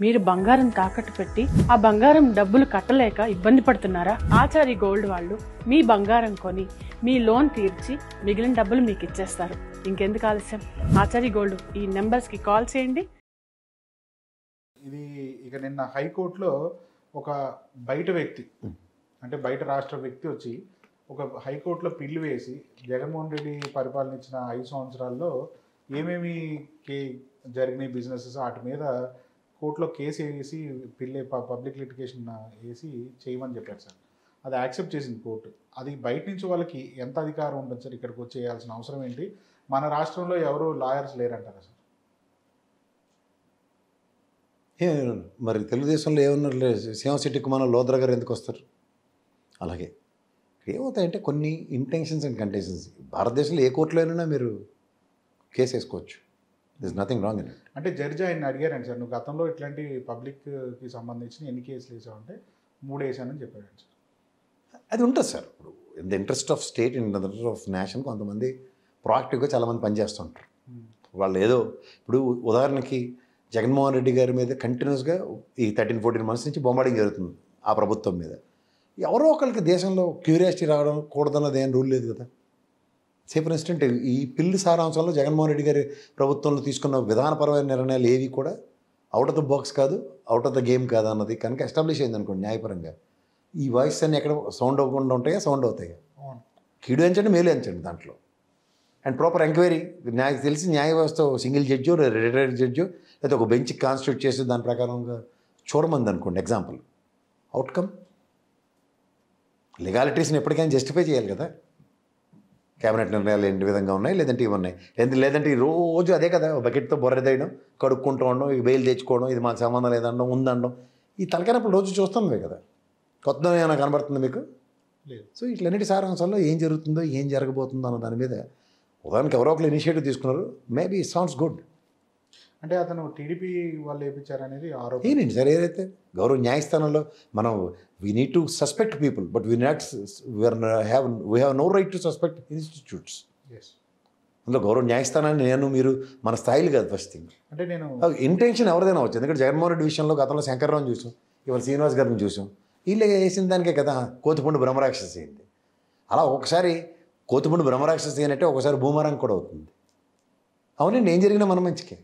మీరు బంగారం తాకట్టు పెట్టి ఆ బంగారం డబ్బులు కట్టలేక ఇబ్బంది పడుతున్నారా? ఆచారి గోల్డ్ వాళ్ళు మీ బంగారం కొని మీ లోన్ తీర్చి మిగిలిన డబ్బులు మీకు ఇచ్చేస్తారు. ఇంకెందుకు ఆలస్యం? ఆచారి గోల్డ్ ఈ నెంబర్స్కి కాల్ చేయండి. ఇది ఇక నిన్న హైకోర్టులో ఒక బయట వ్యక్తి అంటే బయట రాష్ట్ర వ్యక్తి వచ్చి ఒక హైకోర్టులో పిల్లు వేసి జగన్మోహన్ రెడ్డి పరిపాలనించిన 5 సంవత్సరాల్లో ఏమేమి జరిగినాయి బిజినెసెస్ వాటి మీద కోర్టులో కేసు వేసి పబ్లిక్ లిటిగేషన్ వేసి చేయమని చెప్పారు సార్. అది యాక్సెప్ట్ చేసింది కోర్టు. అది బయట నుంచి వాళ్ళకి ఎంత అధికారం ఉంటుంది సార్? ఇక్కడికి వచ్చి చేయాల్సిన అవసరం ఏంటి? మన రాష్ట్రంలో ఎవరు లాయర్స్ లేరంటారా సార్? మరి తెలుగుదేశంలో ఏమన్నారు? సింహశెట్టి కుమార్ లోద్రా గారు ఎందుకు వస్తారు? అలాగే ఏమవుతాయంటే కొన్ని ఇంటెన్షన్స్ అండ్ కంటెన్షన్స్. భారతదేశంలో ఏ కోర్టులో అయినా మీరు కేసు వేసుకోవచ్చు. This nothing wrong in it. అంటే జడ్జి ఆయన అడిగారండి సార్, నువ్వు గతంలో ఇట్లాంటి పబ్లిక్కి సంబంధించిన ఎన్ని కేసులు వేసావంటే 3 వేసానని చెప్పాడు సార్. అది ఉంటుంది సార్. ఇప్పుడు in the interest of state, in the interest of nation కొంతమంది ప్రాక్టివ్గా చాలామంది పనిచేస్తుంటారు. వాళ్ళు ఏదో ఇప్పుడు ఉదాహరణకి జగన్మోహన్ రెడ్డి గారి మీద కంటిన్యూస్గా ఈ 13-14 మంత్స్ నుంచి బొంబాడింగ్ జరుగుతుంది ఆ ప్రభుత్వం మీద. ఎవరో ఒకరికి దేశంలో క్యూరియాసిటీ రావడం కూడదన్నది ఏం రూల్ లేదు కదా. సే ఫర్ ఇన్స్టెంట్ ఈ పిల్లి సారాంశంలో జగన్మోహన్ రెడ్డి గారి ప్రభుత్వంలో తీసుకున్న విధానపరమైన నిర్ణయాలు ఏవి కూడా అవుట్ ఆఫ్ ద బాక్స్ కాదు, అవుట్ ఆఫ్ ద గేమ్ కాదు అన్నది కనుక ఎస్టాబ్లిష్ అయింది అనుకోండి న్యాయపరంగా, ఈ వాయిస్ అన్ని ఎక్కడ సౌండ్ అవ్వకుండా ఉంటాయా? సౌండ్ అవుతాయి. కీడు ఎంచండి, మేలు ఎంచండి దాంట్లో. అండ్ ప్రాపర్ ఎంక్వైరీ, నాకు తెలిసి న్యాయ వ్యవస్థ సింగిల్ జడ్జో రిటైర్డ్ జడ్జో లేదా ఒక బెంచ్ కాన్స్టిట్యూట్ చేసి దాని ప్రకారంగా చూడమంది అనుకోండి. ఎగ్జాంపుల్ అవుట్కమ్ లీగాలిటీస్ని ఎప్పటికైనా జస్టిఫై చేయాలి కదా. క్యాబినెట్ నిర్ణయాలు ఎన్ని విధంగా ఉన్నాయి, లేదంటే ఇవి ఉన్నాయి, లేదంటే ఈ రోజు అదే కదా, బకెట్తో బొర్రెదేయడం, కడుక్కుంటూ ఉండడం, ఇది బెయిల్ తెచ్చుకోవడం, ఇది మాకు సంబంధం లేదనడం, ఉందనడం, ఈ తలకానప్పుడు రోజు చూస్తామే కదా. కొత్త ఏమైనా కనబడుతుంది మీకు? లేదు. సో ఇట్లన్నిటి సారాంశాల్లో ఏం జరుగుతుందో ఏం జరగబోతుందో అన్న దాని మీద ఉదాహరణకి ఎవరో ఒకరు ఇనిషియేటివ్ తీసుకున్నారు. Maybe it sounds good. అంటే అతను టీడీపీ వాళ్ళు వేయించారనేది ఆరోపణ. ఏంటి సార్? ఏదైతే గౌరవ న్యాయస్థానంలో మనం we need to suspect people, but we have no right to suspect institutes. అందులో గౌరవ న్యాయస్థానాన్ని మీరు మన స్థాయిలు కాదు ఫస్ట్ థింగ్. అంటే నేను ఇంటెన్షన్ ఎవరిదైనా వచ్చు. ఎందుకంటే జగన్మోహన్ రెడ్డి విషయంలో గతంలో శంకర్రావుని చూసాం, ఇవాళ శ్రీనివాస్ గారిని చూసాం. వీళ్ళే వేసిన దానికే కదా కోతిపుండు బ్రహ్మరాక్షసి అయింది. అలా ఒకసారి కోతిపుండు బ్రహ్మరాక్షసి అయినట్టే ఒకసారి భూమరంగ్ కూడా అవుతుంది. అవునండి, ఏం జరిగినా మన మంచికే.